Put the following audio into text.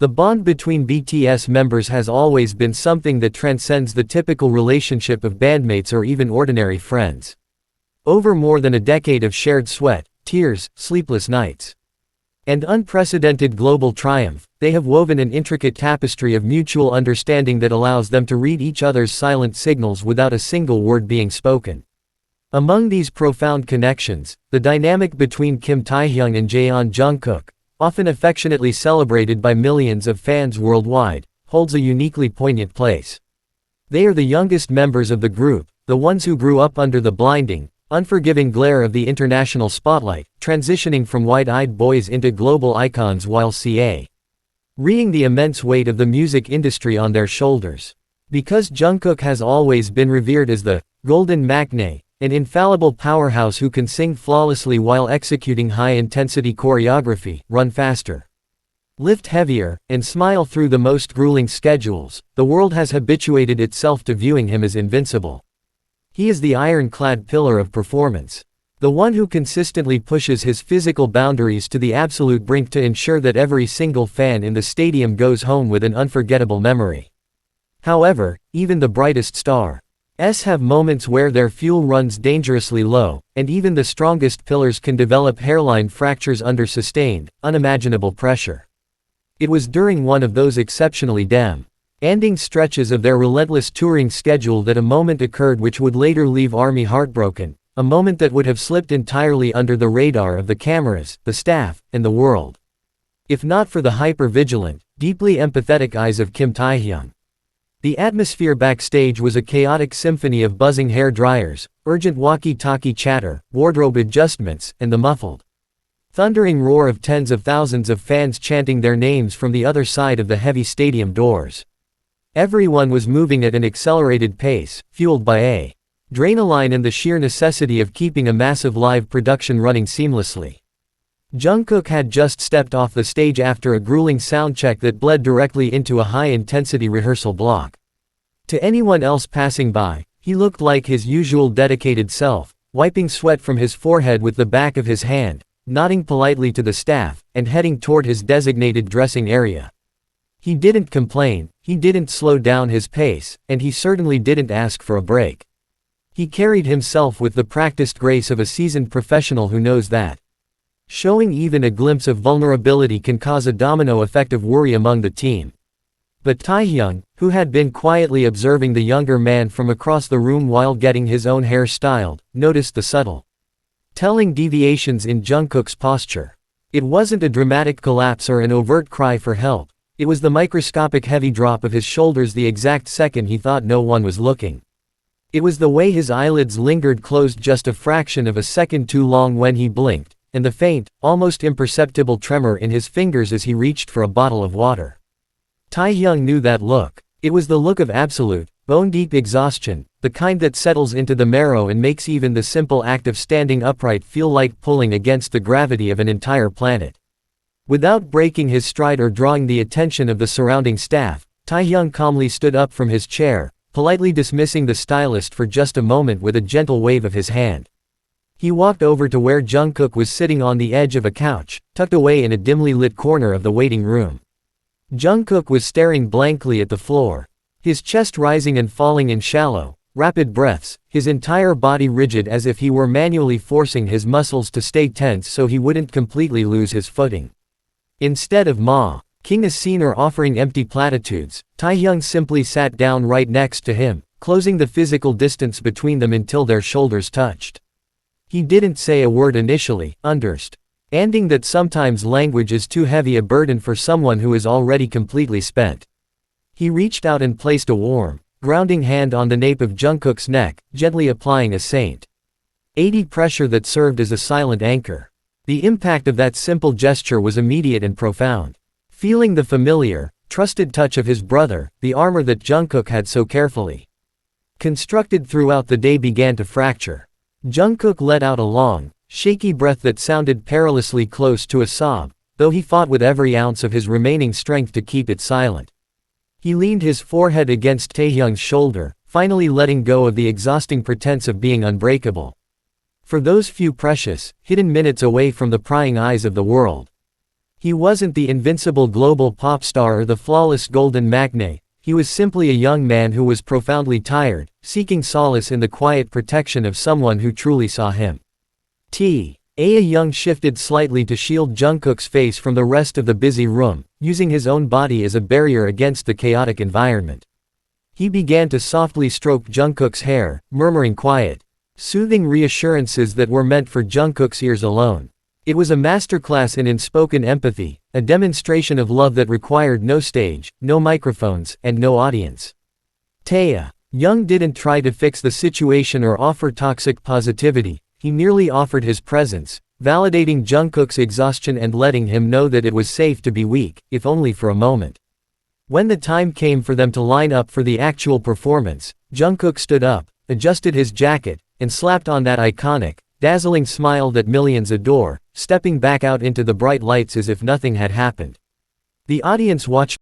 The bond between BTS members has always been something that transcends the typical relationship of bandmates or even ordinary friends. Over more than a decade of shared sweat, tears, sleepless nights, and unprecedented global triumph, they have woven an intricate tapestry of mutual understanding that allows them to read each other's silent signals without a single word being spoken. Among these profound connections, the dynamic between Kim Taehyung and Jungkook, often affectionately celebrated by millions of fans worldwide, holds a uniquely poignant place. They are the youngest members of the group, the ones who grew up under the blinding, unforgiving glare of the international spotlight, transitioning from wide-eyed boys into global icons while carrying the immense weight of the music industry on their shoulders. Because Jungkook has always been revered as the golden maknae, an infallible powerhouse who can sing flawlessly while executing high-intensity choreography, run faster, lift heavier, and smile through the most grueling schedules, the world has habituated itself to viewing him as invincible. He is the ironclad pillar of performance, the one who consistently pushes his physical boundaries to the absolute brink to ensure that every single fan in the stadium goes home with an unforgettable memory. However, even the brightest stars have moments where their fuel runs dangerously low, and even the strongest pillars can develop hairline fractures under sustained, unimaginable pressure. It was during one of those exceptionally demanding stretches of their relentless touring schedule that a moment occurred which would later leave ARMY heartbroken, a moment that would have slipped entirely under the radar of the cameras, the staff, and the world, if not for the hyper-vigilant, deeply empathetic eyes of Kim Taehyung. The atmosphere backstage was a chaotic symphony of buzzing hair dryers, urgent walkie-talkie chatter, wardrobe adjustments, and the muffled, thundering roar of tens of thousands of fans chanting their names from the other side of the heavy stadium doors. Everyone was moving at an accelerated pace, fueled by adrenaline and the sheer necessity of keeping a massive live production running seamlessly. Jungkook had just stepped off the stage after a grueling soundcheck that bled directly into a high-intensity rehearsal block. To anyone else passing by, he looked like his usual dedicated self, wiping sweat from his forehead with the back of his hand, nodding politely to the staff, and heading toward his designated dressing area. He didn't complain, he didn't slow down his pace, and he certainly didn't ask for a break. He carried himself with the practiced grace of a seasoned professional who knows that showing even a glimpse of vulnerability can cause a domino effect of worry among the team. But Taehyung, who had been quietly observing the younger man from across the room while getting his own hair styled, noticed the subtle, telling deviations in Jungkook's posture. It wasn't a dramatic collapse or an overt cry for help, it was the microscopic heavy drop of his shoulders the exact second he thought no one was looking. It was the way his eyelids lingered closed just a fraction of a second too long when he blinked, and the faint, almost imperceptible tremor in his fingers as he reached for a bottle of water. Taehyung knew that look. It was the look of absolute, bone-deep exhaustion, the kind that settles into the marrow and makes even the simple act of standing upright feel like pulling against the gravity of an entire planet. Without breaking his stride or drawing the attention of the surrounding staff, Taehyung calmly stood up from his chair, politely dismissing the stylist for just a moment with a gentle wave of his hand. He walked over to where Jungkook was sitting on the edge of a couch, tucked away in a dimly lit corner of the waiting room. Jungkook was staring blankly at the floor, his chest rising and falling in shallow, rapid breaths, his entire body rigid as if he were manually forcing his muscles to stay tense so he wouldn't completely lose his footing. Instead of mocking a scene or offering empty platitudes, Taehyung simply sat down right next to him, closing the physical distance between them until their shoulders touched. He didn't say a word initially, understanding that sometimes language is too heavy a burden for someone who is already completely spent. He reached out and placed a warm, grounding hand on the nape of Jungkook's neck, gently applying a Saint-80 pressure that served as a silent anchor. The impact of that simple gesture was immediate and profound. Feeling the familiar, trusted touch of his brother, the armor that Jungkook had so carefully constructed throughout the day began to fracture. Jungkook let out a long, shaky breath that sounded perilously close to a sob, though he fought with every ounce of his remaining strength to keep it silent. He leaned his forehead against Taehyung's shoulder, finally letting go of the exhausting pretense of being unbreakable. For those few precious, hidden minutes away from the prying eyes of the world, He wasn't the invincible global pop star or the flawless golden magne, he was simply a young man who was profoundly tired, seeking solace in the quiet protection of someone who truly saw him. Taehyung shifted slightly to shield Jungkook's face from the rest of the busy room, using his own body as a barrier against the chaotic environment. He began to softly stroke Jungkook's hair, murmuring quiet, soothing reassurances that were meant for Jungkook's ears alone. It was a masterclass in unspoken empathy, a demonstration of love that required no stage, no microphones, and no audience. Taehyung didn't try to fix the situation or offer toxic positivity, he merely offered his presence, validating Jungkook's exhaustion and letting him know that it was safe to be weak, if only for a moment. When the time came for them to line up for the actual performance, Jungkook stood up, adjusted his jacket, and slapped on that iconic, dazzling smile that millions adore, stepping back out into the bright lights as if nothing had happened. The audience watched